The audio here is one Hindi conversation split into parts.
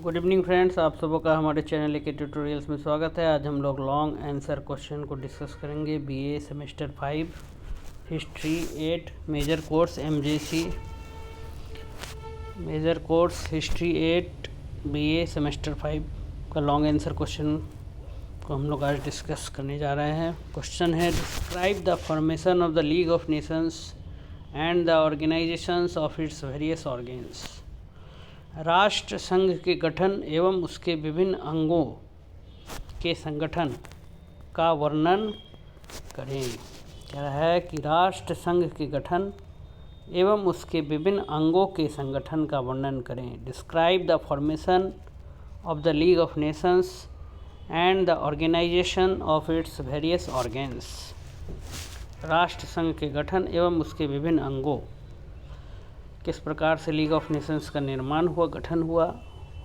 गुड इवनिंग फ्रेंड्स, आप सबों का हमारे चैनल के ट्यूटोरियल्स में स्वागत है। आज हम लोग लॉन्ग आंसर क्वेश्चन को डिस्कस करेंगे। BA semester 5 history 8 major course MJC major course history 8 BA semester 5 का लॉन्ग आंसर क्वेश्चन को हम लोग आज डिस्कस करने जा रहे हैं। क्वेश्चन है, describe the formation of the League of Nations and the organisations of its various organs. राष्ट्र संघ के गठन एवं उसके विभिन्न अंगों के संगठन का वर्णन करें। कह रहा है कि राष्ट्र संघ के गठन एवं उसके विभिन्न अंगों के संगठन का वर्णन करें। Describe the formation of the League of Nations and the organisation of its various organs. राष्ट्र संघ के गठन एवं उसके विभिन्न अंगों, किस प्रकार से लीग ऑफ नेशंस का निर्माण हुआ, गठन हुआ,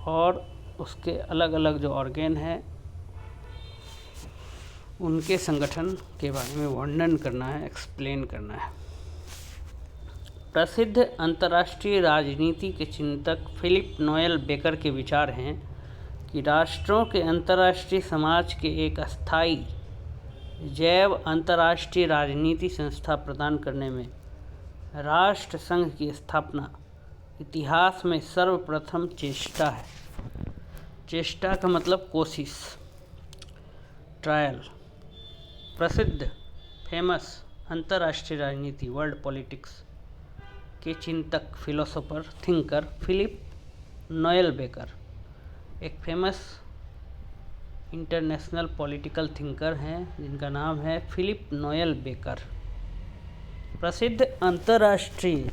और उसके अलग अलग जो ऑर्गेन हैं उनके संगठन के बारे में वर्णन करना है, एक्सप्लेन करना है। प्रसिद्ध अंतर्राष्ट्रीय राजनीति के चिंतक फिलिप नोएल बेकर के विचार हैं कि राष्ट्रों के अंतर्राष्ट्रीय समाज के एक अस्थायी जैव अंतर्राष्ट्रीय राजनीति संस्था प्रदान करने में राष्ट्र संघ की स्थापना इतिहास में सर्वप्रथम चेष्टा है। चेष्टा का मतलब कोशिश, ट्रायल। प्रसिद्ध फेमस अंतर्राष्ट्रीय राजनीति वर्ल्ड पॉलिटिक्स के चिंतक philosopher thinker Philip Noel Baker एक फेमस इंटरनेशनल पॉलिटिकल थिंकर हैं जिनका नाम है फिलिप नोएल बेकर। प्रसिद्ध अंतर्राष्ट्रीय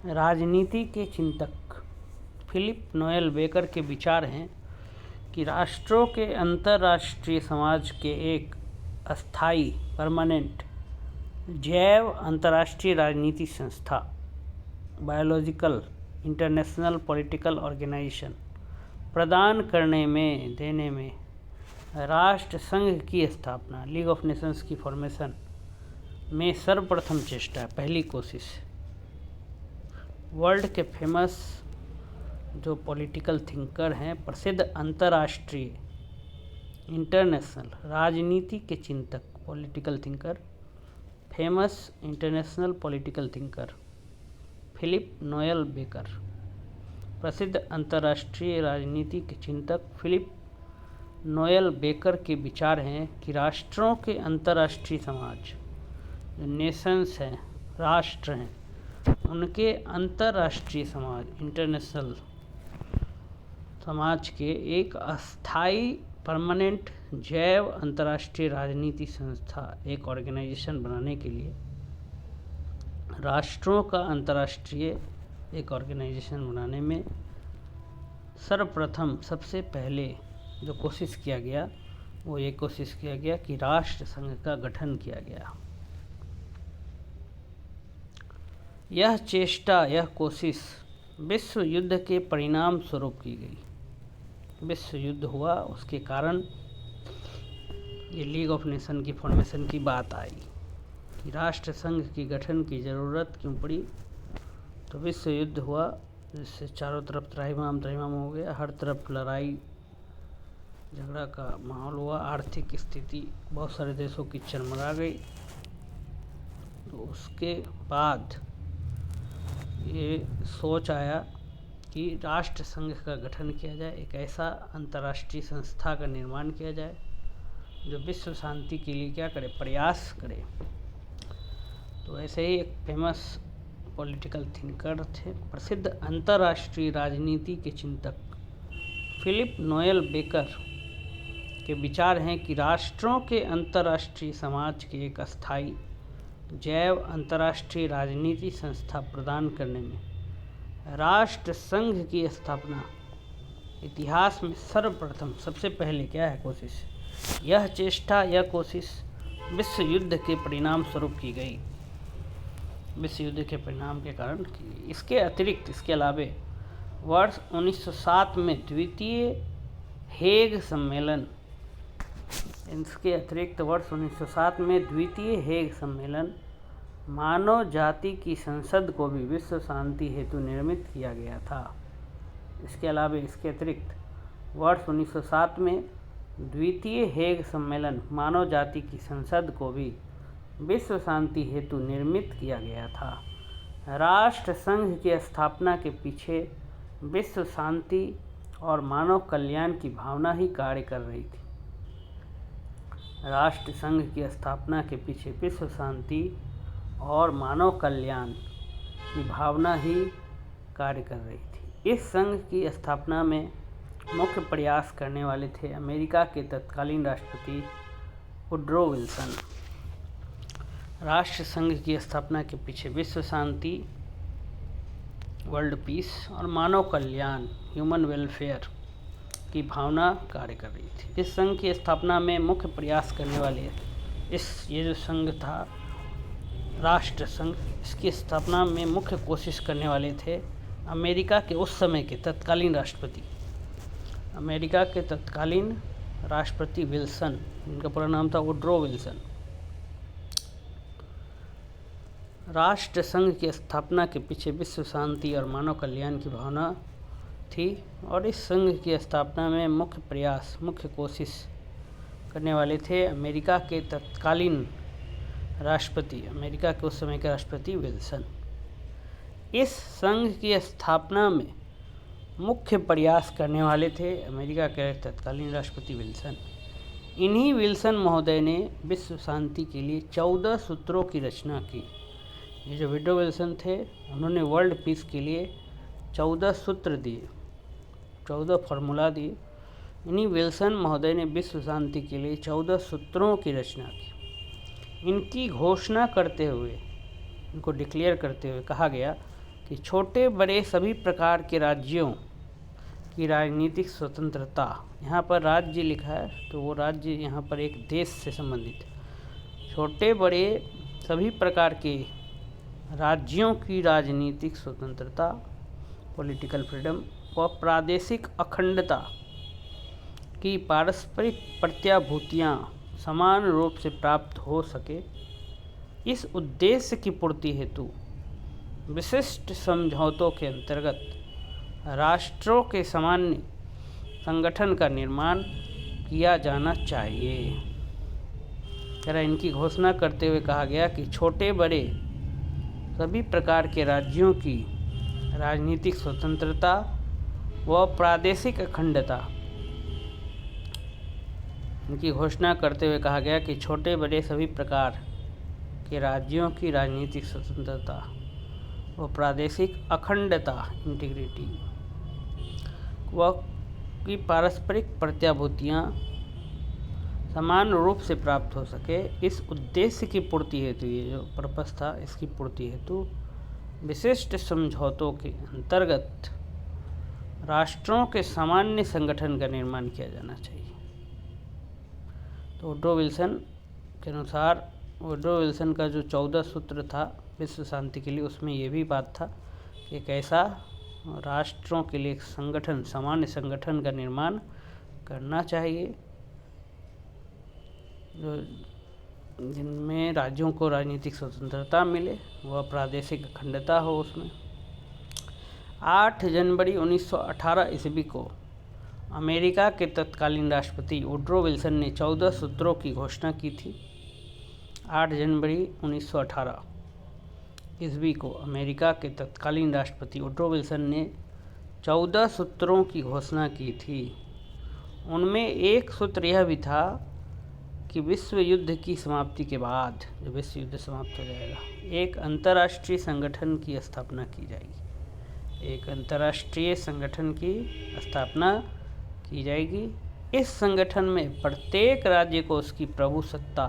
राजनीति के चिंतक फिलिप नोएल बेकर के विचार हैं कि राष्ट्रों के अंतर्राष्ट्रीय समाज के एक अस्थायी परमानेंट जैव अंतर्राष्ट्रीय राजनीति संस्था बायोलॉजिकल इंटरनेशनल पॉलिटिकल ऑर्गेनाइजेशन प्रदान देने में राष्ट्र संघ की स्थापना, लीग ऑफ नेशंस की फॉर्मेशन में सर्वप्रथम चेष्टा, पहली कोशिश। वर्ल्ड के फेमस जो पॉलिटिकल थिंकर हैं, प्रसिद्ध अंतर्राष्ट्रीय इंटरनेशनल राजनीति के चिंतक political thinker, famous international political thinker Philip Noel Baker. प्रसिद्ध अंतर्राष्ट्रीय राजनीति के चिंतक फिलिप नोएल बेकर के विचार हैं कि राष्ट्रों के अंतर्राष्ट्रीय समाज, नेशंस हैं, राष्ट्र हैं, उनके अंतर्राष्ट्रीय समाज इंटरनेशनल समाज के एक अस्थायी परमानेंट जैव अंतर्राष्ट्रीय राजनीति संस्था, एक ऑर्गेनाइजेशन बनाने के लिए राष्ट्रों का अंतर्राष्ट्रीय एक ऑर्गेनाइजेशन बनाने में सर्वप्रथम सबसे पहले जो कोशिश किया गया वो ये कोशिश किया गया कि राष्ट्र संघ का गठन किया गया। यह चेष्टा, यह कोशिश विश्व युद्ध के परिणाम स्वरूप की गई। विश्व युद्ध हुआ, उसके कारण ये लीग ऑफ नेशन की फॉर्मेशन की बात आई कि राष्ट्र संघ की गठन की ज़रूरत क्यों पड़ी। तो विश्व युद्ध हुआ जिससे चारों तरफ त्राहिमाम हो गया, हर तरफ लड़ाई झगड़ा का माहौल हुआ, आर्थिक स्थिति बहुत सारे देशों की चरमरा गई। तो उसके बाद ये सोच आया कि राष्ट्र संघ का गठन किया जाए, एक ऐसा अंतर्राष्ट्रीय संस्था का निर्माण किया जाए जो विश्व शांति के लिए क्या करे, प्रयास करे। तो ऐसे ही एक फेमस पॉलिटिकल थिंकर थे, प्रसिद्ध अंतर्राष्ट्रीय राजनीति के चिंतक फिलिप नोएल बेकर के विचार हैं कि राष्ट्रों के अंतर्राष्ट्रीय समाज के एक अस्थायी जैव अंतर्राष्ट्रीय राजनीति संस्था प्रदान करने में राष्ट्र संघ की स्थापना इतिहास में सर्वप्रथम, सबसे पहले क्या है कोशिश, यह चेष्टा, यह कोशिश विश्व युद्ध के परिणाम स्वरूप की गई। विश्व युद्ध के परिणाम के कारण इसके अतिरिक्त, इसके अलावे वर्ष 1907 में द्वितीय हेग सम्मेलन, इसके अतिरिक्त वर्ष 1907 में द्वितीय हेग सम्मेलन मानव जाति की संसद को भी विश्व शांति हेतु निर्मित किया गया था। इसके अलावा इसके अतिरिक्त वर्ष 1907 में द्वितीय हेग सम्मेलन मानव जाति की संसद को भी विश्व शांति हेतु निर्मित किया गया था। राष्ट्र संघ की स्थापना के पीछे विश्व शांति और मानव कल्याण की भावना ही कार्य कर रही थी। राष्ट्र संघ की स्थापना के पीछे विश्व शांति और मानव कल्याण की भावना ही कार्य कर रही थी। इस संघ की स्थापना में मुख्य प्रयास करने वाले थे अमेरिका के तत्कालीन राष्ट्रपति वुडरो विल्सन। राष्ट्र संघ की स्थापना के पीछे विश्व शांति, वर्ल्ड पीस और मानव कल्याण, ह्यूमन वेलफेयर की भावना कार्य कर रही थी। इस संघ की स्थापना में मुख्य प्रयास करने वाले ये जो संघ था राष्ट्र संघ, इसकी स्थापना में मुख्य कोशिश करने वाले थे अमेरिका के उस समय के तत्कालीन राष्ट्रपति, अमेरिका के तत्कालीन राष्ट्रपति विल्सन, जिनका पूरा नाम था वुडरो विल्सन। राष्ट्र संघ की स्थापना के पीछे विश्व शांति और मानव कल्याण की भावना थी और इस संघ की स्थापना में मुख्य कोशिश करने वाले थे अमेरिका के तत्कालीन राष्ट्रपति, अमेरिका के उस समय के राष्ट्रपति विल्सन। इस संघ की स्थापना में मुख्य प्रयास करने वाले थे अमेरिका के तत्कालीन राष्ट्रपति विल्सन। इन्हीं विल्सन महोदय ने विश्व शांति के लिए 14 सूत्रों की रचना की। ये जो वुडरो विल्सन थे, उन्होंने वर्ल्ड पीस के लिए 14 सूत्र दिए, 14 फार्मूला दिए। इन्हीं विल्सन महोदय ने विश्व शांति के लिए 14 सूत्रों की रचना की। इनकी घोषणा करते हुए, इनको डिक्लेयर करते हुए कहा गया कि छोटे बड़े सभी प्रकार के राज्यों की राजनीतिक स्वतंत्रता, यहाँ पर राज्य लिखा है तो वो राज्य यहाँ पर एक देश से संबंधित है। छोटे बड़े सभी प्रकार के राज्यों की राजनीतिक स्वतंत्रता, पॉलिटिकल फ्रीडम व प्रादेशिक अखंडता की पारस्परिक प्रत्याभूतियाँ समान रूप से प्राप्त हो सके, इस उद्देश्य की पूर्ति हेतु विशिष्ट समझौतों के अंतर्गत राष्ट्रों के सामान्य संगठन का निर्माण किया जाना चाहिए। जरा इनकी घोषणा करते हुए कहा गया कि छोटे बड़े सभी प्रकार के राज्यों की राजनीतिक स्वतंत्रता व प्रादेशिक अखंडता, इनकी घोषणा करते हुए कहा गया कि छोटे बड़े सभी प्रकार के राज्यों की राजनीतिक स्वतंत्रता व प्रादेशिक अखंडता, इंटीग्रिटी व की पारस्परिक प्रत्याभूतियाँ समान रूप से प्राप्त हो सके, इस उद्देश्य की पूर्ति हेतु, ये जो पर्पस था इसकी पूर्ति हेतु विशिष्ट समझौतों के अंतर्गत राष्ट्रों के सामान्य संगठन का निर्माण किया जाना चाहिए। तो वुडरो विल्सन के अनुसार, वुडरो विल्सन का जो 14 सूत्र था विश्व शांति के लिए, उसमें ये भी बात था कि एक ऐसा राष्ट्रों के लिए संगठन, सामान्य संगठन का निर्माण करना चाहिए जो जिनमें राज्यों को राजनीतिक स्वतंत्रता मिले व प्रादेशिक अखंडता हो। उसमें 8 जनवरी 1918 ईस्वी को अमेरिका के तत्कालीन राष्ट्रपति वुडरो विल्सन ने 14 सूत्रों की घोषणा की थी। 8 जनवरी 1918 ईस्वी को अमेरिका के तत्कालीन राष्ट्रपति वुडरो विल्सन ने 14 सूत्रों की घोषणा की थी। उनमें एक सूत्र यह भी था कि विश्व युद्ध की समाप्ति के बाद, जब विश्व युद्ध समाप्त हो जाएगा, एक अंतर्राष्ट्रीय संगठन की स्थापना की जाएगी। एक अंतर्राष्ट्रीय संगठन की स्थापना की जाएगी। इस संगठन में प्रत्येक राज्य को उसकी प्रभुसत्ता,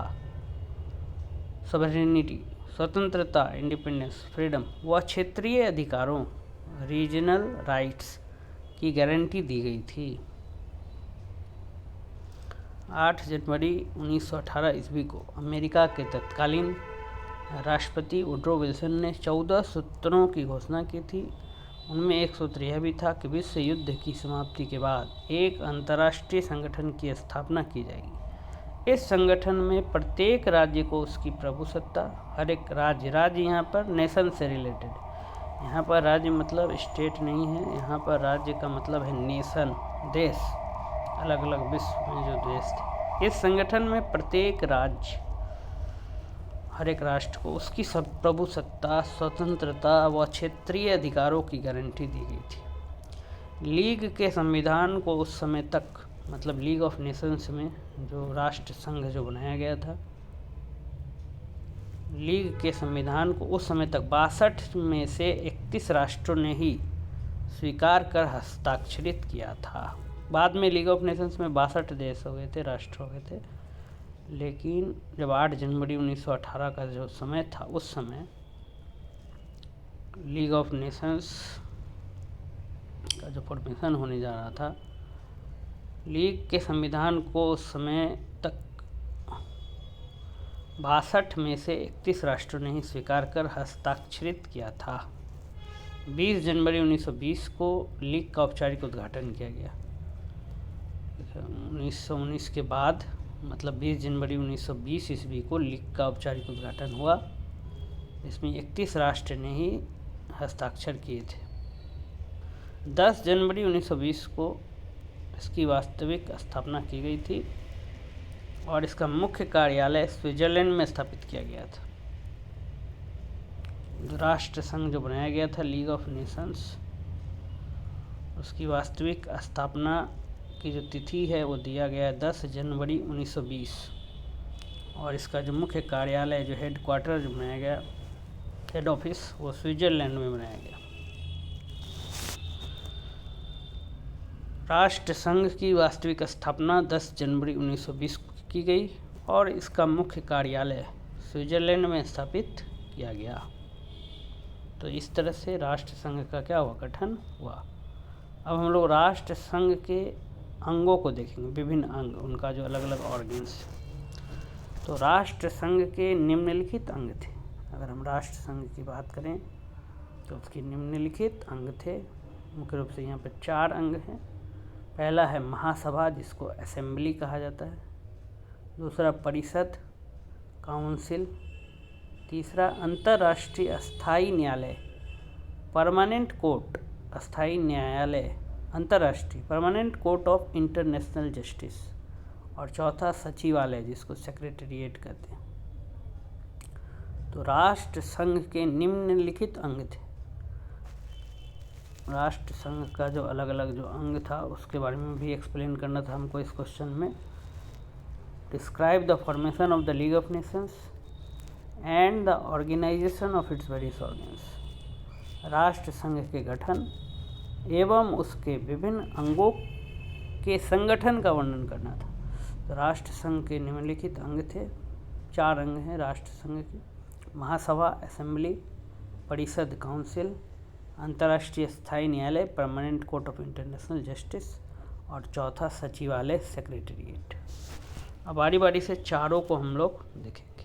सॉवरेनिटी, स्वतंत्रता, इंडिपेंडेंस, फ्रीडम व क्षेत्रीय अधिकारों, रीजनल राइट्स की गारंटी दी गई थी। 8 जनवरी 1918 ईस्वी को अमेरिका के तत्कालीन राष्ट्रपति वुडरो विल्सन ने 14 सूत्रों की घोषणा की थी। उनमें एक सूत्र यह भी था कि विश्व युद्ध की समाप्ति के बाद एक अंतर्राष्ट्रीय संगठन की स्थापना की जाएगी। इस संगठन में प्रत्येक राज्य को उसकी प्रभुसत्ता, हर एक राज्य यहाँ पर नेशन से रिलेटेड, यहाँ पर राज्य मतलब स्टेट नहीं है, यहाँ पर राज्य का मतलब है नेशन, देश, अलग अलग विश्व में जो देश थे। इस संगठन में प्रत्येक राज्य, हर एक राष्ट्र को उसकी सब प्रभुसत्ता, स्वतंत्रता व क्षेत्रीय अधिकारों की गारंटी दी गई थी। लीग के संविधान को उस समय तक, मतलब लीग ऑफ नेशंस में जो राष्ट्र संघ जो बनाया गया था, लीग के संविधान को उस समय तक 62 में से 31 राष्ट्रों ने ही स्वीकार कर हस्ताक्षरित किया था। बाद में लीग ऑफ नेशंस में 62 देश हो गए थे, राष्ट्र हो गए थे, लेकिन जब 8 जनवरी 1918 का जो समय था, उस समय लीग ऑफ नेशंस का जो फॉर्मेशन होने जा रहा था, लीग के संविधान को उस समय तक 62 में से 31 राष्ट्रों ने ही स्वीकार कर हस्ताक्षरित किया था। 20 जनवरी 1920 को लीग का औपचारिक उद्घाटन किया गया। 1919 के बाद, मतलब 20 जनवरी 1920 ईस्वी को लीग का औपचारिक उद्घाटन हुआ। इसमें 31 राष्ट्र ने ही हस्ताक्षर किए थे। 10 जनवरी 1920 को इसकी वास्तविक स्थापना की गई थी और इसका मुख्य कार्यालय स्विट्जरलैंड में स्थापित किया गया था। राष्ट्र संघ जो बनाया गया था, लीग ऑफ नेशंस, उसकी वास्तविक स्थापना की जो तिथि है वो दिया गया है 10 जनवरी 1920, और इसका जो मुख्य कार्यालय, जो हेड क्वार्टर जो बनाया गया, हेड ऑफिस, वो स्विट्जरलैंड में बनाया गया। राष्ट्र संघ की वास्तविक स्थापना 10 जनवरी 1920 को की गई और इसका मुख्य कार्यालय स्विट्जरलैंड में स्थापित किया गया। तो इस तरह से राष्ट्र संघ का क्या हुआ, गठन हुआ। अब हम लोग राष्ट्र संघ के अंगों को देखेंगे, विभिन्न अंग, उनका जो अलग अलग ऑर्गन्स। तो राष्ट्र संघ के निम्नलिखित अंग थे। अगर हम राष्ट्र संघ की बात करें तो उसके निम्नलिखित अंग थे। मुख्य रूप से यहाँ पर 4 अंग हैं। पहला है महासभा, जिसको असेंबली कहा जाता है। दूसरा परिषद, काउंसिल। तीसरा अंतर्राष्ट्रीय अस्थायी न्यायालय, परमानेंट कोर्ट, अस्थायी न्यायालय, अंतर्राष्ट्रीय, permanent court of international justice. और चौथा सचिवालय, जिसको सेक्रेटेरिएट कहते हैं। तो राष्ट्र संघ के निम्नलिखित अंग थे। राष्ट्र संघ का जो अलग अलग जो अंग था उसके बारे में भी एक्सप्लेन करना था हमको इस क्वेश्चन में। Describe the formation of the League of Nations and the organisation of its various organs. राष्ट्र संघ के गठन एवं उसके विभिन्न अंगों के संगठन का वर्णन करना था। तो राष्ट्र संघ के निम्नलिखित अंग थे, 4 अंग हैं राष्ट्र संघ के: महासभा, असेंबली, परिषद, काउंसिल, अंतर्राष्ट्रीय स्थायी न्यायालय, permanent court of international justice, और चौथा सचिवालय, सेक्रेटेरिएट। अब बारी बारी से चारों को हम लोग देखेंगे।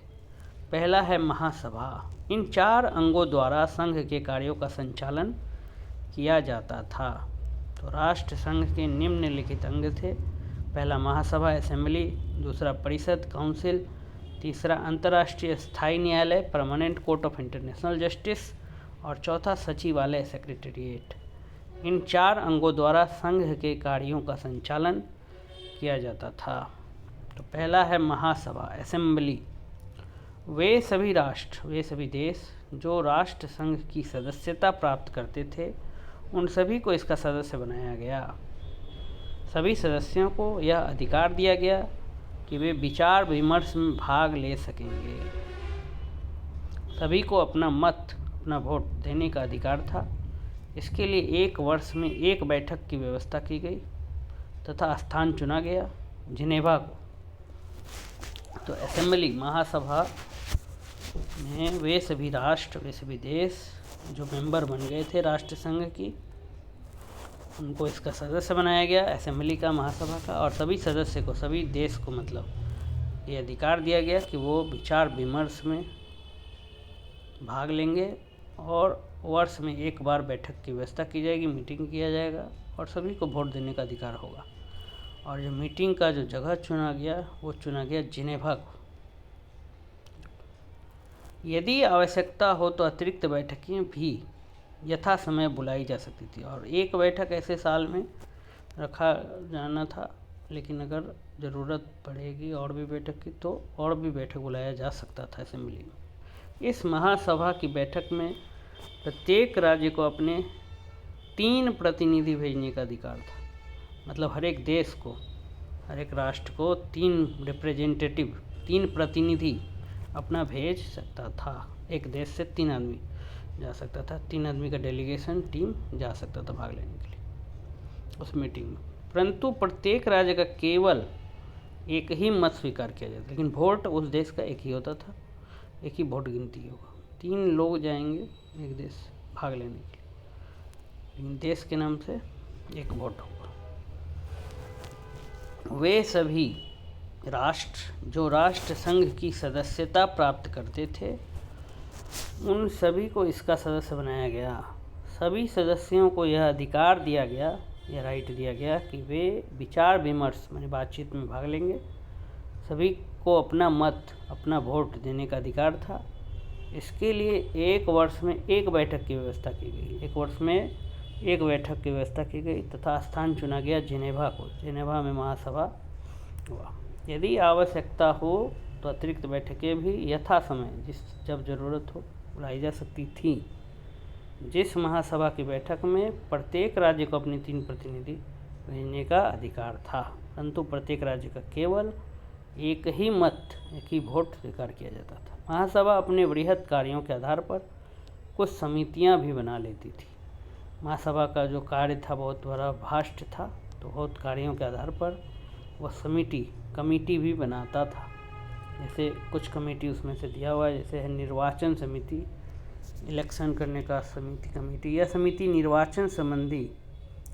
पहला है महासभा। इन 4 अंगों द्वारा संघ के कार्यों का संचालन किया जाता था। तो राष्ट्र संघ के निम्नलिखित अंग थे: पहला महासभा, असेंबली, दूसरा परिषद, काउंसिल, तीसरा अंतर्राष्ट्रीय स्थायी न्यायालय, permanent court of international justice, और चौथा सचिवालय, सेक्रेटेरिएट। इन 4 अंगों द्वारा संघ के कार्यों का संचालन किया जाता था। तो पहला है महासभा, असेंबली। वे सभी राष्ट्र, वे सभी देश जो राष्ट्र संघ की सदस्यता प्राप्त करते थे, उन सभी को इसका सदस्य बनाया गया। सभी सदस्यों को यह अधिकार दिया गया कि वे विचार विमर्श में भाग ले सकेंगे। सभी को अपना मत, अपना वोट देने का अधिकार था। इसके लिए 1 वर्ष में 1 बैठक की व्यवस्था की गई तथा स्थान चुना गया, जिनेवा को। तो असेंबली, महासभा में वे सभी राष्ट्र, वे सभी देश जो मेंबर बन गए थे राष्ट्र संघ की, उनको इसका सदस्य बनाया गया, असेंबली का, महासभा का। और सभी सदस्य को, सभी देश को मतलब ये अधिकार दिया गया कि वो विचार विमर्श में भाग लेंगे और वर्ष में 1 बार बैठक की व्यवस्था की जाएगी, मीटिंग किया जाएगा और सभी को वोट देने का अधिकार होगा। और जो मीटिंग का जो जगह चुना गया वो चुना गया जिनेवा को। यदि आवश्यकता हो तो अतिरिक्त बैठकें भी यथा समय बुलाई जा सकती थी। और एक बैठक ऐसे साल में रखा जाना था, लेकिन अगर ज़रूरत पड़ेगी और भी बैठक की तो और भी बैठक बुलाया जा सकता था असेंबली में। इस महासभा की बैठक में प्रत्येक राज्य को अपने 3 प्रतिनिधि भेजने का अधिकार था। मतलब हर एक देश को, हर एक राष्ट्र को 3 प्रतिनिधि अपना भेज सकता था। एक देश से 3 आदमी जा सकता था, 3 आदमी का डेलीगेशन टीम जा सकता था भाग लेने के लिए उस मीटिंग में। परंतु प्रत्येक राज्य का केवल एक ही मत स्वीकार किया जाता, लेकिन वोट उस देश का एक ही होता था, एक ही वोट गिनती होगा। 3 लोग जाएंगे एक देश भाग लेने के लिए, लेकिन देश के नाम से एक वोट होगा। वे सभी राष्ट्र जो राष्ट्र संघ की सदस्यता प्राप्त करते थे, उन सभी को इसका सदस्य बनाया गया। सभी सदस्यों को यह अधिकार दिया गया, यह राइट दिया गया कि वे विचार विमर्श माने बातचीत में भाग लेंगे। सभी को अपना मत, अपना वोट देने का अधिकार था। इसके लिए 1 वर्ष में 1 बैठक की व्यवस्था की गई। 1 वर्ष में 1 बैठक की व्यवस्था की गई तथा स्थान चुना गया जिनेवा को। जिनेवा में महासभा हुआ। यदि आवश्यकता हो तो अतिरिक्त बैठकें भी यथा समय जब ज़रूरत हो बुलाई जा सकती थी। जिस महासभा की बैठक में प्रत्येक राज्य को अपने 3 प्रतिनिधि भेजने का अधिकार था, परंतु प्रत्येक राज्य का केवल एक ही मत, एक ही वोट स्वीकार किया जाता था। महासभा अपने बृहत कार्यों के आधार पर कुछ समितियां भी बना लेती थी। महासभा का जो कार्य था बहुत बड़ा भास्ट था, तो बहुत कार्यों के आधार पर वह कमेटी भी बनाता था। जैसे कुछ कमेटी उसमें से दिया हुआ है, जैसे है निर्वाचन समिति, इलेक्शन करने का कमेटी। यह समिति निर्वाचन संबंधी,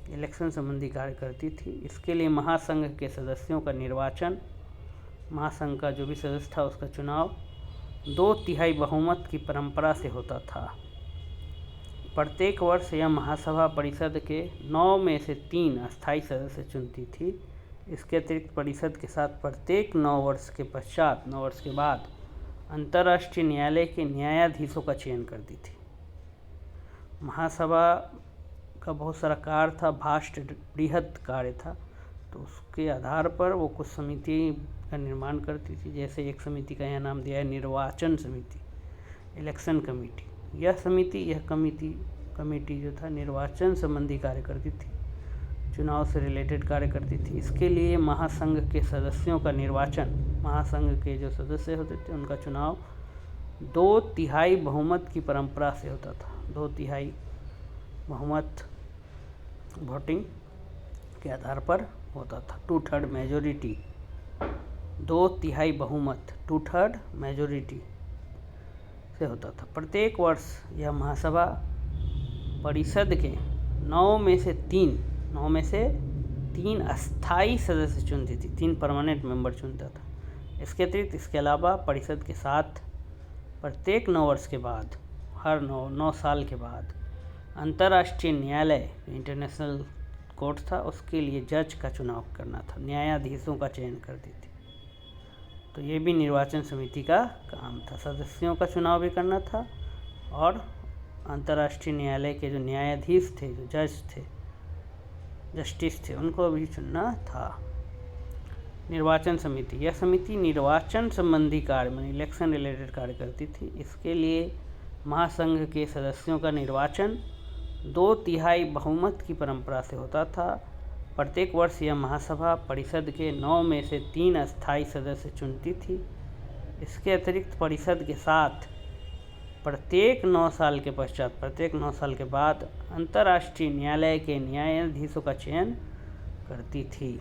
इलेक्शन संबंधी कार्य करती थी। इसके लिए महासंघ के सदस्यों का निर्वाचन, महासंघ का जो भी सदस्य था उसका चुनाव 2/3 बहुमत की परंपरा से होता था। प्रत्येक वर्ष यह महासभा परिषद के 9 में से 3 अस्थायी सदस्य चुनती थी। इसके अतिरिक्त परिषद के साथ प्रत्येक 9 वर्ष के पश्चात, 9 वर्ष के बाद अंतर्राष्ट्रीय न्यायालय के न्यायाधीशों का चयन करती थी। महासभा का बहुत सारा कार्य था, भास्ट बृहद कार्य था, तो उसके आधार पर वो कुछ समिति का निर्माण करती थी। जैसे एक समिति का यहाँ नाम दिया है निर्वाचन समिति, इलेक्शन कमेटी। यह कमेटी जो था निर्वाचन संबंधी कार्य करती थी, चुनाव से रिलेटेड कार्य करती थी। इसके लिए महासंघ के सदस्यों का निर्वाचन, महासंघ के जो सदस्य होते थे उनका चुनाव 2/3 बहुमत की परंपरा से होता था। 2/3 बहुमत वोटिंग के आधार पर होता था। 2/3 मेजोरिटी, 2/3 बहुमत, 2/3 मेजोरिटी से होता था। प्रत्येक वर्ष यह महासभा परिषद के 9 में से 3 अस्थायी सदस्य चुनती थी, 3 परमानेंट मेंबर चुनता था। इसके अतिरिक्त इसके अलावा परिषद के साथ प्रत्येक 9 वर्ष के बाद, हर 9 साल के बाद अंतर्राष्ट्रीय न्यायालय, इंटरनेशनल कोर्ट था, उसके लिए जज का चुनाव करना था, न्यायाधीशों का चयन करती थी। तो ये भी निर्वाचन समिति का काम था। सदस्यों का चुनाव भी करना था और अंतर्राष्ट्रीय न्यायालय के जो न्यायाधीश थे, जो जज थे, जस्टिस थे, उनको भी चुनना था। निर्वाचन समिति, यह समिति निर्वाचन संबंधी कार्य में इलेक्शन रिलेटेड कार्य करती थी। इसके लिए महासंघ के सदस्यों का निर्वाचन 2/3 बहुमत की परंपरा से होता था। प्रत्येक वर्ष यह महासभा परिषद के 9 में से 3 अस्थायी सदस्य चुनती थी। इसके अतिरिक्त परिषद के साथ प्रत्येक 9 साल के पश्चात, प्रत्येक 9 साल के बाद अंतर्राष्ट्रीय न्यायालय के न्यायाधीशों का चयन करती थी।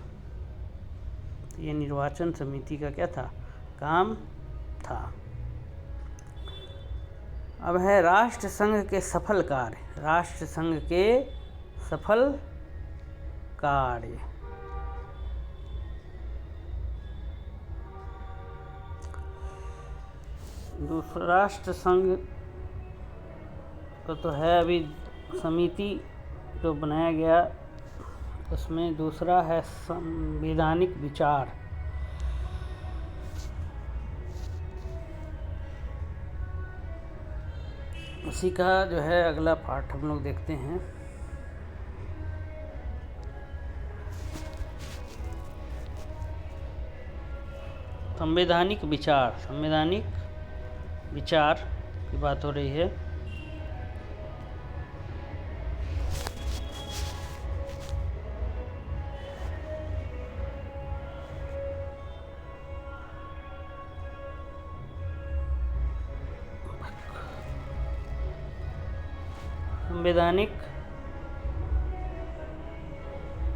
ये निर्वाचन समिति का क्या था, काम था। अब है राष्ट्र संघ के सफल कार्य। राष्ट्र संघ के सफल कार्य, दूसरा राष्ट्र संघ तो है अभी समिति जो बनाया गया, उसमें दूसरा है संवैधानिक विचार। उसी का जो है अगला पार्ट हम लोग देखते हैं। संवैधानिक विचार की बात हो रही है। संवैधानिक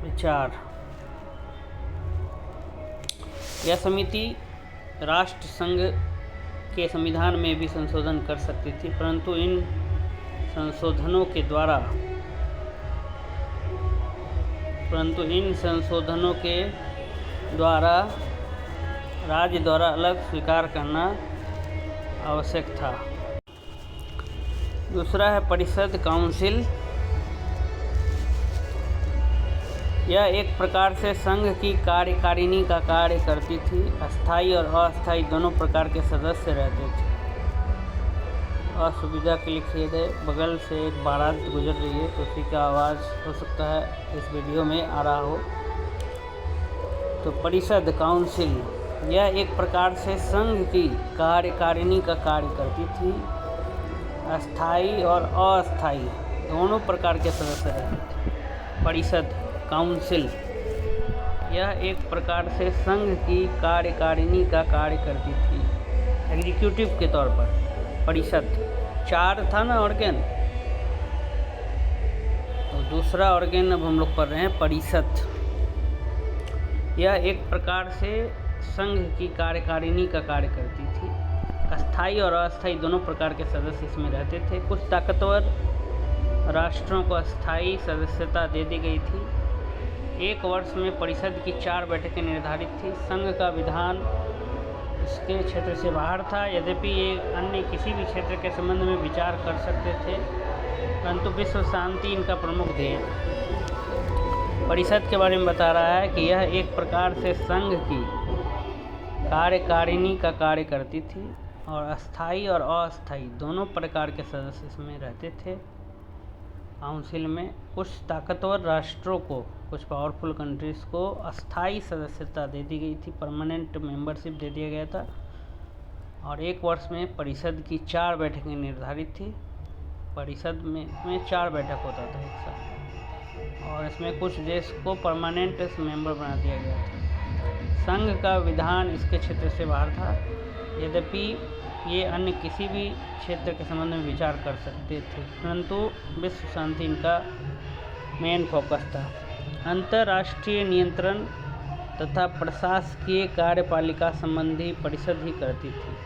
विचार, यह समिति राष्ट्र संघ के संविधान में भी संशोधन कर सकती थी, परंतु इन संशोधनों के द्वारा राज्य द्वारा अलग स्वीकार करना आवश्यक था। दूसरा है परिषद, काउंसिल। यह एक प्रकार से संघ की कार्यकारिणी का कार्य करती थी। अस्थायी और अस्थायी दोनों प्रकार के सदस्य रहते थे। असुविधा के लिखिए थे, बगल से एक बारात गुजर रही है तो उसी का आवाज़ हो सकता है इस वीडियो में आ रहा हो। तो परिषद, काउंसिल, यह एक प्रकार से संघ की कार्यकारिणी का कार्य करती थी। अस्थायी और अस्थायी दोनों प्रकार के सदस्य रहते थे। परिषद, काउंसिल, यह एक प्रकार से संघ की कार्यकारिणी का कार्य करती थी, एग्जीक्यूटिव के तौर पर। परिषद 4 था ना ऑर्गेन, तो दूसरा ऑर्गेन अब हम लोग पढ़ रहे हैं परिषद। यह एक प्रकार से संघ की कार्यकारिणी का कार्य करती थी। अस्थायी और अस्थायी दोनों प्रकार के सदस्य इसमें रहते थे। कुछ ताकतवर राष्ट्रों को अस्थायी सदस्यता दे दी गई थी। 1 वर्ष में परिषद की 4 बैठकें निर्धारित थी। संघ का विधान इसके क्षेत्र से बाहर था, यद्यपि ये अन्य किसी भी क्षेत्र के संबंध में विचार कर सकते थे, परंतु विश्व शांति इनका प्रमुख ध्येय। परिषद के बारे में बता रहा है कि यह एक प्रकार से संघ की कार्यकारिणी का कार्य करती थी और अस्थायी और अस्थायी दोनों प्रकार के सदस्य इसमें रहते थे। काउंसिल में कुछ ताकतवर राष्ट्रों को, कुछ पावरफुल कंट्रीज़ को अस्थायी सदस्यता दे दी गई थी, परमानेंट मेंबरशिप दे दिया गया था। और 1 वर्ष में परिषद की 4 बैठकें निर्धारित थी। परिषद में 4 बैठक होता था एक साथ, और इसमें कुछ देश को परमानेंट मेंबर बना दिया गया था। संघ का विधान इसके क्षेत्र से बाहर था, यद्यपि ये अन्य किसी भी क्षेत्र के संबंध में विचार कर सकते थे, परंतु विश्व शांति इनका मेन फोकस था। अंतर्राष्ट्रीय नियंत्रण तथा प्रशासकीय कार्यपालिका संबंधी परिषद ही करती थी।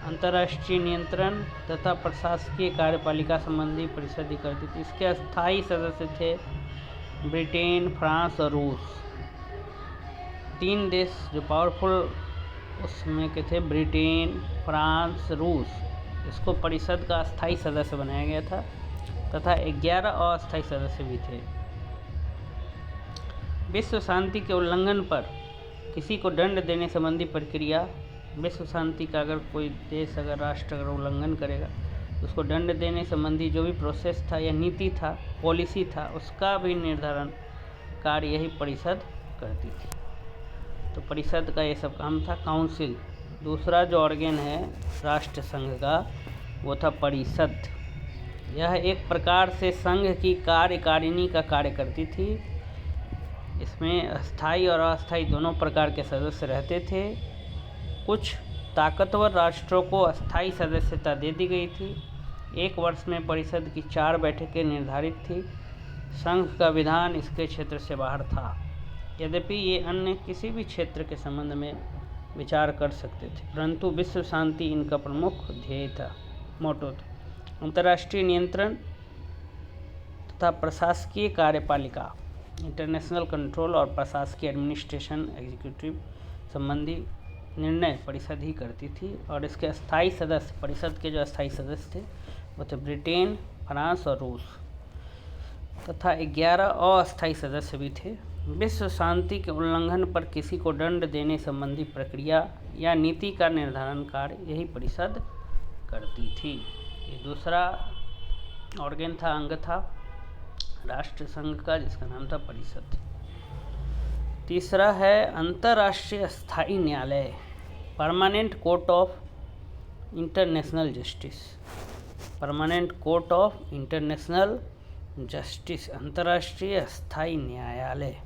अंतर्राष्ट्रीय नियंत्रण तथा प्रशासकीय कार्यपालिका संबंधी परिषद ही करती थी। इसके अस्थायी सदस्य थे ब्रिटेन, फ्रांस और रूस। 3 देश जो पावरफुल उसमें के थे, ब्रिटेन, फ्रांस, रूस। इसको परिषद का अस्थायी सदस्य बनाया गया था तथा 11 अस्थायी सदस्य भी थे। विश्व शांति के उल्लंघन पर किसी को दंड देने संबंधी प्रक्रिया, विश्व शांति का अगर कोई देश, अगर राष्ट्र अगर उल्लंघन करेगा तो उसको दंड देने संबंधी जो भी प्रोसेस था या नीति था, पॉलिसी था, उसका भी निर्धारण कार्य यही परिषद करती थी। तो परिषद का ये सब काम था। काउंसिल, दूसरा जो ऑर्गेन है राष्ट्र संघ का, वो था परिषद। यह एक प्रकार से संघ की कार्यकारिणी का कार्य करती थी। इसमें अस्थायी और अस्थायी दोनों प्रकार के सदस्य रहते थे। कुछ ताकतवर राष्ट्रों को अस्थायी सदस्यता दे दी गई थी। 1 वर्ष में परिषद की 4 बैठकें निर्धारित थी। संघ का विधान इसके क्षेत्र से बाहर था, यद्यपि ये अन्य किसी भी क्षेत्र के संबंध में विचार कर सकते थे, परंतु विश्व शांति इनका प्रमुख ध्येय था, मोटो था। अंतर्राष्ट्रीय नियंत्रण तथा प्रशासकीय कार्यपालिका, इंटरनेशनल कंट्रोल और प्रशासकीय एडमिनिस्ट्रेशन, एग्जीक्यूटिव संबंधी निर्णय परिषद ही करती थी। और इसके अस्थायी सदस्य, परिषद के जो अस्थायी सदस्य थे वो थे ब्रिटेन, फ्रांस और रूस, तथा 11 अस्थायी सदस्य भी थे। विश्व शांति के उल्लंघन पर किसी को दंड देने संबंधी प्रक्रिया या नीति का निर्धारण कार्य यही परिषद करती थी। ये दूसरा ऑर्गेन था, अंग था राष्ट्र संघ का, जिसका नाम था परिषद। तीसरा है अंतर्राष्ट्रीय स्थायी न्यायालय, permanent court of international justice. Permanent court of international justice, अंतर्राष्ट्रीय स्थायी न्यायालय।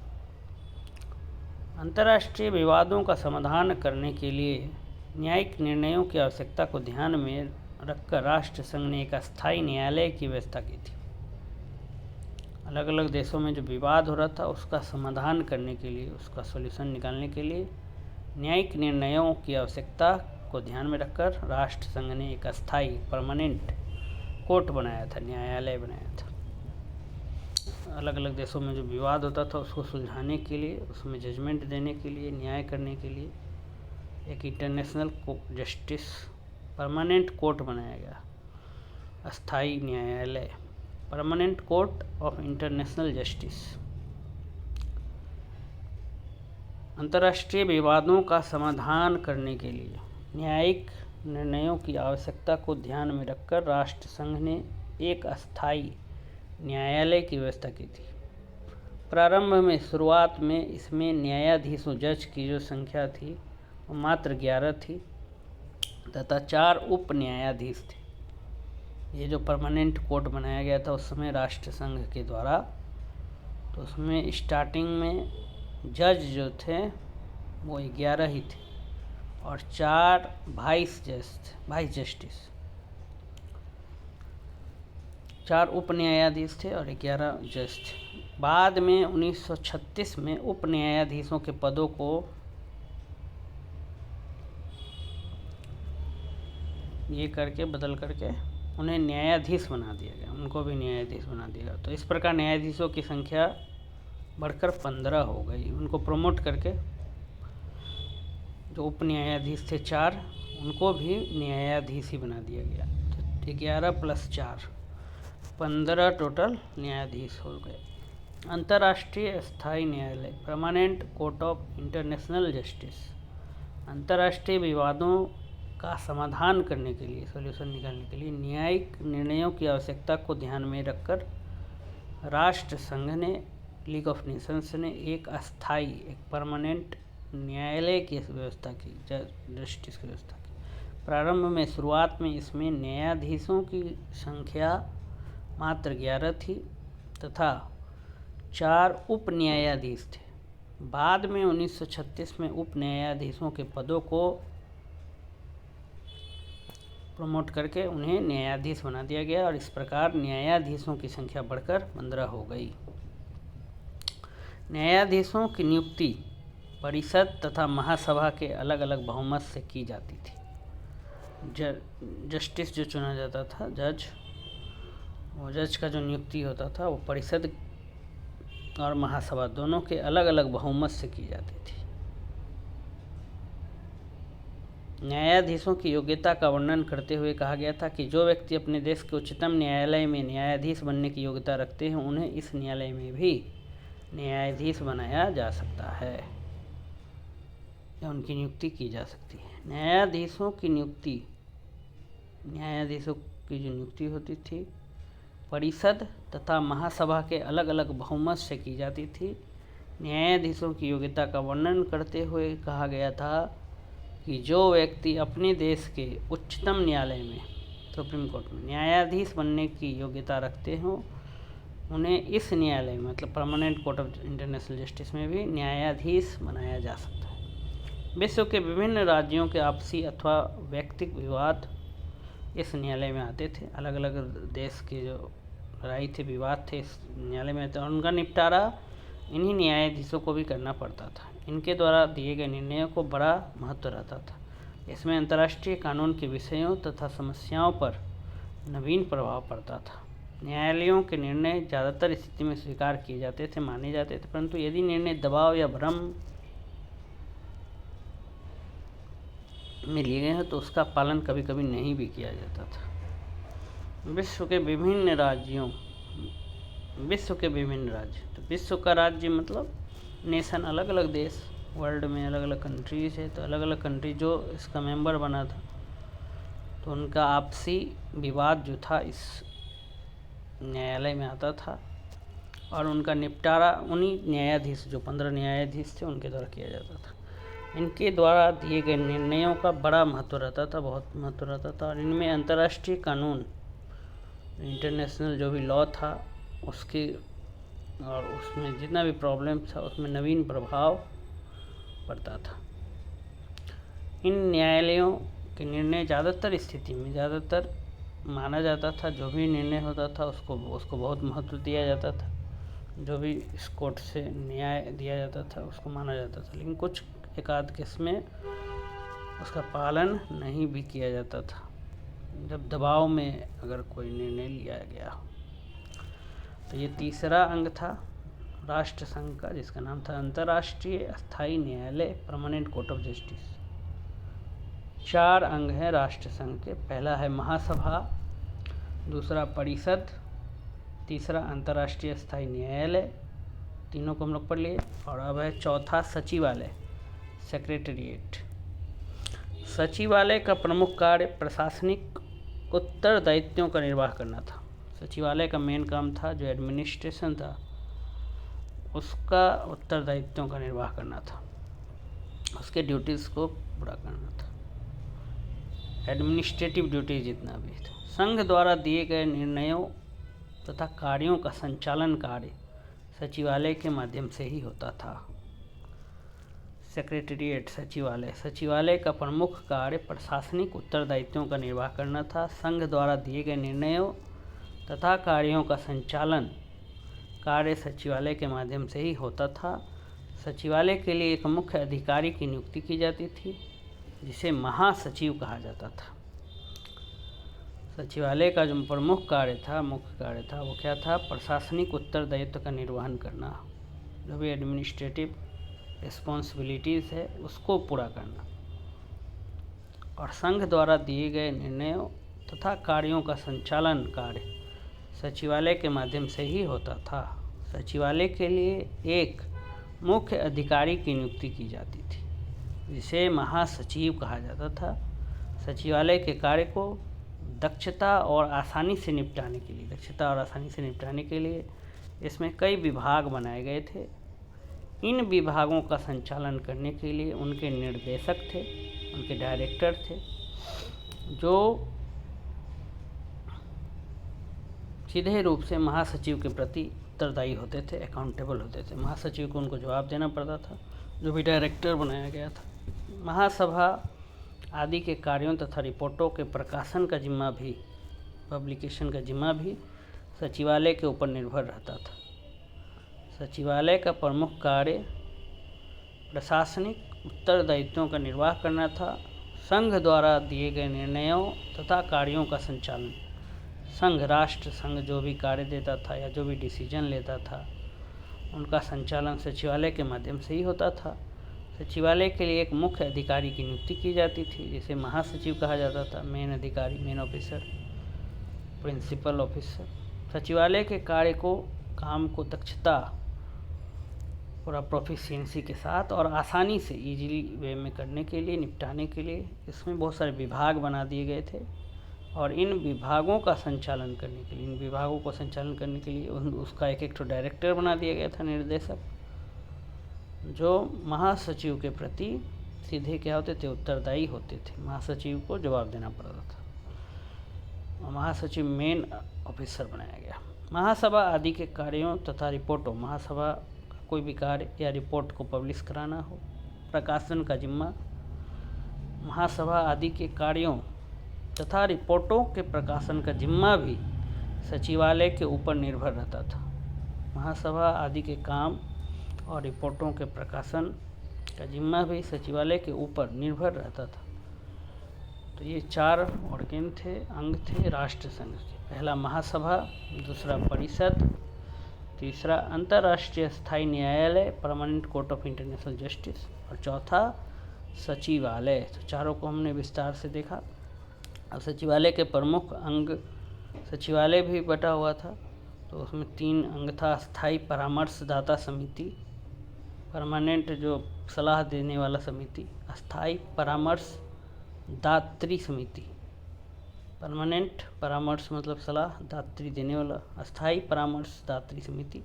अंतर्राष्ट्रीय विवादों का समाधान करने के लिए न्यायिक निर्णयों की आवश्यकता को ध्यान में रखकर राष्ट्र संघ ने एक अस्थायी न्यायालय की व्यवस्था की थी। अलग अलग देशों में जो विवाद हो रहा था उसका समाधान करने के लिए, उसका सॉल्यूशन निकालने के लिए न्यायिक निर्णयों की आवश्यकता को ध्यान में रखकर राष्ट्र संघ ने एक अस्थायी परमानेंट कोर्ट बनाया था, न्यायालय बनाया था। अलग अलग देशों में जो विवाद होता था उसको सुलझाने के लिए, उसमें जजमेंट देने के लिए, न्याय करने के लिए एक इंटरनेशनल जस्टिस परमानेंट कोर्ट बनाया गया, अस्थायी न्यायालय, permanent court of international justice. अंतर्राष्ट्रीय विवादों का समाधान करने के लिए न्यायिक निर्णयों की आवश्यकता को ध्यान में रखकर राष्ट्र संघ ने एक अस्थायी न्यायालय की व्यवस्था की थी। प्रारंभ में, शुरुआत में इसमें न्यायाधीशों, जज की जो संख्या थी वो मात्र 11 थी तथा 4 उप न्यायाधीश थे। ये जो परमानेंट कोर्ट बनाया गया था उस समय राष्ट्र संघ के द्वारा, तो उसमें स्टार्टिंग में जज जो थे वो 11 ही थे और 4 वाइस जस्टिस, 4 उप न्यायाधीश थे और 11 जज थे। बाद में 1936 में उप न्यायाधीशों के पदों को ये करके बदल करके उन्हें न्यायाधीश बना दिया गया, उनको भी न्यायाधीश बना दिया गया। तो इस प्रकार न्यायाधीशों की संख्या बढ़कर 15 हो गई। उनको प्रमोट करके जो उप न्यायाधीश थे 4, उनको भी न्यायाधीश ही बना दिया गया। तो 11 + 4 15 टोटल न्यायाधीश हो गए। अंतर्राष्ट्रीय स्थायी न्यायालय, permanent court of international justice, अंतर्राष्ट्रीय विवादों का समाधान करने के लिए, सॉल्यूशन निकालने के लिए न्यायिक निर्णयों की आवश्यकता को ध्यान में रखकर राष्ट्र संघ ने, लीग ऑफ नेशंस ने एक अस्थायी, एक परमानेंट न्यायालय की व्यवस्था की, जस्टिस की व्यवस्था की। प्रारंभ में, शुरुआत में इसमें न्यायाधीशों की संख्या मात्र 11 थी तथा 4 उप न्यायाधीश थे। बाद में 1936 में उप न्यायाधीशों के पदों को प्रमोट करके उन्हें न्यायाधीश बना दिया गया और इस प्रकार न्यायाधीशों की संख्या बढ़कर 15 हो गई। न्यायाधीशों की नियुक्ति परिषद तथा महासभा के अलग अलग बहुमत से की जाती थी। जस्टिस जो चुना जाता था, जज का जो नियुक्ति होता था वो परिषद और महासभा दोनों के अलग अलग बहुमत से की जाती थी। न्यायाधीशों की योग्यता का वर्णन करते हुए कहा गया था कि जो व्यक्ति अपने देश के उच्चतम न्यायालय में न्यायाधीश बनने की योग्यता रखते हैं उन्हें इस न्यायालय में भी न्यायाधीश बनाया जा सकता है या उनकी नियुक्ति की जा सकती है। न्यायाधीशों की जो नियुक्ति होती थी परिषद तथा महासभा के अलग अलग बहुमत से की जाती थी। न्यायाधीशों की योग्यता का वर्णन करते हुए कहा गया था कि जो व्यक्ति अपने देश के उच्चतम न्यायालय में, सुप्रीम कोर्ट में न्यायाधीश बनने की योग्यता रखते हों उन्हें इस न्यायालय में, मतलब permanent court of international justice में भी न्यायाधीश बनाया जा सकता है। विश्व के विभिन्न राज्यों के आपसी अथवा व्यक्तिगत विवाद इस न्यायालय में आते थे। अलग अलग देश के जो लड़ाई थे, विवाद थे, इस न्यायालय में आते, और उनका निपटारा इन्हीं न्यायाधीशों को भी करना पड़ता था। इनके द्वारा दिए गए निर्णयों को बड़ा महत्व रहता था। इसमें अंतर्राष्ट्रीय कानून के विषयों तथा समस्याओं पर नवीन प्रभाव पड़ता था। न्यायालयों के निर्णय ज़्यादातर स्थिति में स्वीकार किए जाते थे, माने जाते थे, परंतु यदि निर्णय दबाव या भ्रम में लिए गए हैं तो उसका पालन कभी कभी नहीं भी किया जाता था। विश्व के विभिन्न राज्य, तो विश्व का राज्य मतलब नेशन, अलग अलग देश, वर्ल्ड में अलग अलग कंट्रीज है, तो अलग अलग कंट्री जो इसका मेंबर बना था तो उनका आपसी विवाद जो था इस न्यायालय में आता था और उनका निपटारा उन्हीं न्यायाधीश, जो 15 न्यायाधीश थे, उनके द्वारा किया जाता था। इनके द्वारा दिए गए निर्णयों का बड़ा महत्व रहता था, बहुत महत्व रहता था। और इनमें अंतर्राष्ट्रीय कानून, इंटरनेशनल जो भी लॉ था उसके और उसमें जितना भी प्रॉब्लम था उसमें नवीन प्रभाव पड़ता था। इन न्यायालयों के निर्णय ज़्यादातर स्थिति में ज़्यादातर माना जाता था, जो भी निर्णय होता था उसको बहुत महत्व दिया जाता था। जो भी इस कोर्ट से न्याय दिया जाता था उसको माना जाता था, लेकिन कुछ एक आध केस में उसका पालन नहीं भी किया जाता था, जब दबाव में अगर कोई निर्णय लिया गया। तो ये तीसरा अंग था राष्ट्र संघ का, जिसका नाम था अंतर्राष्ट्रीय अस्थायी न्यायालय, परमानेंट कोर्ट ऑफ जस्टिस। 4 अंग हैं राष्ट्र संघ के। पहला है महासभा, दूसरा परिषद, तीसरा अंतर्राष्ट्रीय अस्थायी न्यायालय, तीनों को हम लोग पढ़ लिए। और अब है चौथा सचिवालय, सेक्रेटेरिएट। सचिवालय का प्रमुख कार्य प्रशासनिक उत्तरदायित्वों का निर्वाह करना था। सचिवालय का मेन काम था, जो एडमिनिस्ट्रेशन था उसका उत्तरदायित्वों का निर्वाह करना था, उसके ड्यूटीज़ को पूरा करना था, एडमिनिस्ट्रेटिव ड्यूटीज जितना भी था। संघ द्वारा दिए गए निर्णयों तथा कार्यों का संचालन कार्य सचिवालय के माध्यम से ही होता था। सेक्रेटेरिएट, सचिवालय का प्रमुख कार्य प्रशासनिक उत्तरदायित्वों का निर्वाह करना था। संघ द्वारा दिए गए निर्णयों तथा कार्यों का संचालन कार्य सचिवालय के माध्यम से ही होता था। सचिवालय के लिए एक मुख्य अधिकारी की नियुक्ति की जाती थी, जिसे महासचिव कहा जाता था। सचिवालय का जो प्रमुख कार्य था, मुख्य कार्य था, वो क्या था? प्रशासनिक उत्तरदायित्व का निर्वहन करना, जो भी एडमिनिस्ट्रेटिव रिस्पॉन्सिबिलिटीज़ है उसको पूरा करना। और संघ द्वारा दिए गए निर्णयों तथा कार्यों का संचालन कार्य सचिवालय के माध्यम से ही होता था। सचिवालय के लिए एक मुख्य अधिकारी की नियुक्ति की जाती थी, जिसे महासचिव कहा जाता था। सचिवालय के कार्य को दक्षता और आसानी से निपटाने के लिए इसमें कई विभाग बनाए गए थे। इन विभागों का संचालन करने के लिए उनके निर्देशक थे, उनके डायरेक्टर थे, जो सीधे रूप से महासचिव के प्रति उत्तरदायी होते थे, अकाउंटेबल होते थे। महासचिव को उनको जवाब देना पड़ता था, जो भी डायरेक्टर बनाया गया था। महासभा आदि के कार्यों तथा रिपोर्टों के प्रकाशन का जिम्मा भी, पब्लिकेशन का जिम्मा भी सचिवालय के ऊपर निर्भर रहता था। सचिवालय का प्रमुख कार्य प्रशासनिक उत्तरदायित्वों का निर्वाह करना था। संघ द्वारा दिए गए निर्णयों तथा कार्यों का संचालन, संघ, राष्ट्र संघ जो भी कार्य देता था या जो भी डिसीजन लेता था, उनका संचालन सचिवालय के माध्यम से ही होता था। सचिवालय के लिए एक मुख्य अधिकारी की नियुक्ति की जाती थी, जिसे महासचिव कहा जाता था। मेन अधिकारी, मेन ऑफिसर, प्रिंसिपल ऑफिसर। सचिवालय के कार्य को, काम को दक्षता, पूरा प्रोफिशिएंसी के साथ और आसानी से इजीली वे में करने के लिए, निपटाने के लिए इसमें बहुत सारे विभाग बना दिए गए थे। और इन विभागों का संचालन करने के लिए, उसका एक तो डायरेक्टर बना दिया गया था, निर्देशक, जो महासचिव के प्रति सीधे क्या होते थे? उत्तरदायी होते थे। महासचिव को जवाब देना पड़ता था। महासचिव मेन ऑफिसर बनाया गया। महासभा आदि के कार्यों तथा रिपोर्टों, महासभा का कोई भी कार्य या रिपोर्ट को पब्लिश कराना हो, प्रकाशन का जिम्मा महासभा आदि के कार्यों तथा रिपोर्टों के प्रकाशन का जिम्मा भी सचिवालय के ऊपर निर्भर रहता था। महासभा आदि के काम और रिपोर्टों के प्रकाशन का जिम्मा भी सचिवालय के ऊपर निर्भर रहता था। तो ये 4 ऑर्गन थे, अंग थे राष्ट्र संघ के। पहला महासभा, दूसरा परिषद, तीसरा अंतर्राष्ट्रीय स्थायी न्यायालय, permanent court of international justice, और चौथा सचिवालय। तो चारों को हमने विस्तार से देखा। अब सचिवालय के प्रमुख अंग, सचिवालय भी बटा हुआ था, तो उसमें 3 अंग था। स्थायी परामर्शदाता समिति, परमानेंट जो सलाह देने वाला समिति, स्थायी परामर्शदात्री समिति परमानेंट परामर्श मतलब सलाह दात्री देने वाला, अस्थाई परामर्श दात्री समिति।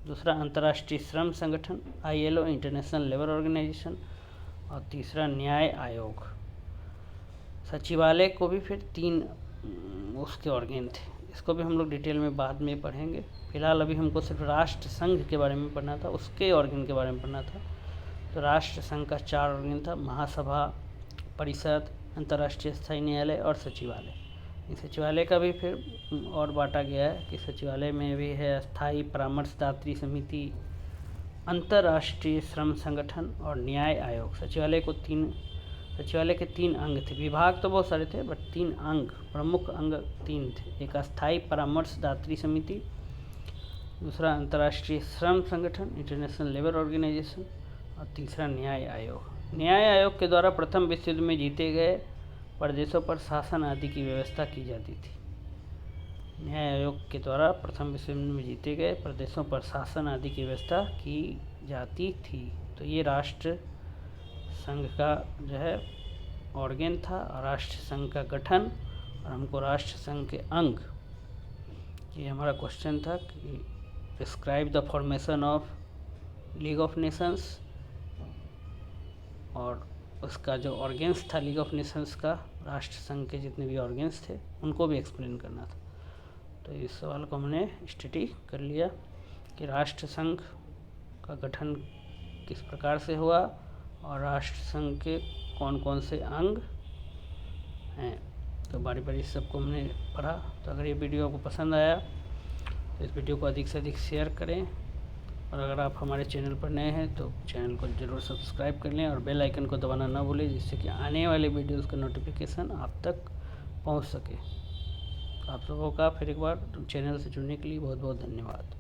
दूसरा अंतर्राष्ट्रीय श्रम संगठन ILO इंटरनेशनल लेबर ऑर्गेनाइजेशन। और तीसरा न्याय आयोग। सचिवालय को भी फिर 3 उसके ऑर्गेन थे, इसको भी हम लोग डिटेल में बाद में पढ़ेंगे। फिलहाल अभी हमको सिर्फ राष्ट्र संघ के बारे में पढ़ना था, उसके ऑर्गेन के बारे में पढ़ना था। तो राष्ट्र संघ का 4 ऑर्गेन था, महासभा, परिषद, अंतर्राष्ट्रीय स्थायी न्यायालय और सचिवालय। इस सचिवालय का भी फिर और बांटा गया है कि सचिवालय में भी है स्थायी परामर्शदात्री समिति, अंतर्राष्ट्रीय श्रम संगठन और न्याय आयोग। सचिवालय के 3 अंग थे, विभाग तो बहुत सारे थे बट 3 अंग, प्रमुख अंग 3 थे। एक अस्थाई परामर्शदात्री समिति, दूसरा अंतर्राष्ट्रीय श्रम संगठन इंटरनेशनल लेबर ऑर्गेनाइजेशन और तीसरा न्याय आयोग। न्याय आयोग के द्वारा प्रथम विश्व युद्ध में जीते गए प्रदेशों पर शासन आदि की व्यवस्था की जाती थी। न्याय आयोग के द्वारा प्रथम विश्व युद्ध में जीते गए प्रदेशों पर शासन आदि की व्यवस्था की जाती थी। तो ये राष्ट्र संघ का जो है ऑर्गेन था, और राष्ट्र संघ का गठन और हमको राष्ट्र संघ के अंग, ये हमारा क्वेश्चन था कि describe the formation of league of Nations, और उसका जो ऑर्गेन्स था लीग ऑफ नेशंस का, राष्ट्र संघ के जितने भी ऑर्गेन्स थे उनको भी एक्सप्लेन करना था। तो इस सवाल को हमने स्टडी कर लिया कि राष्ट्र संघ का गठन किस प्रकार से हुआ और राष्ट्र संघ के कौन कौन से अंग हैं। तो बारी बारी सबको हमने पढ़ा। तो अगर ये वीडियो आपको पसंद आया तो इस वीडियो को अधिक से अधिक शेयर करें, और अगर आप हमारे चैनल पर नए हैं तो चैनल को ज़रूर सब्सक्राइब कर लें और बेल आइकन को दबाना ना भूलें, जिससे कि आने वाले वीडियोज़ का नोटिफिकेशन आप तक पहुंच सके। आप सबों का फिर एक बार चैनल से जुड़ने के लिए बहुत बहुत धन्यवाद।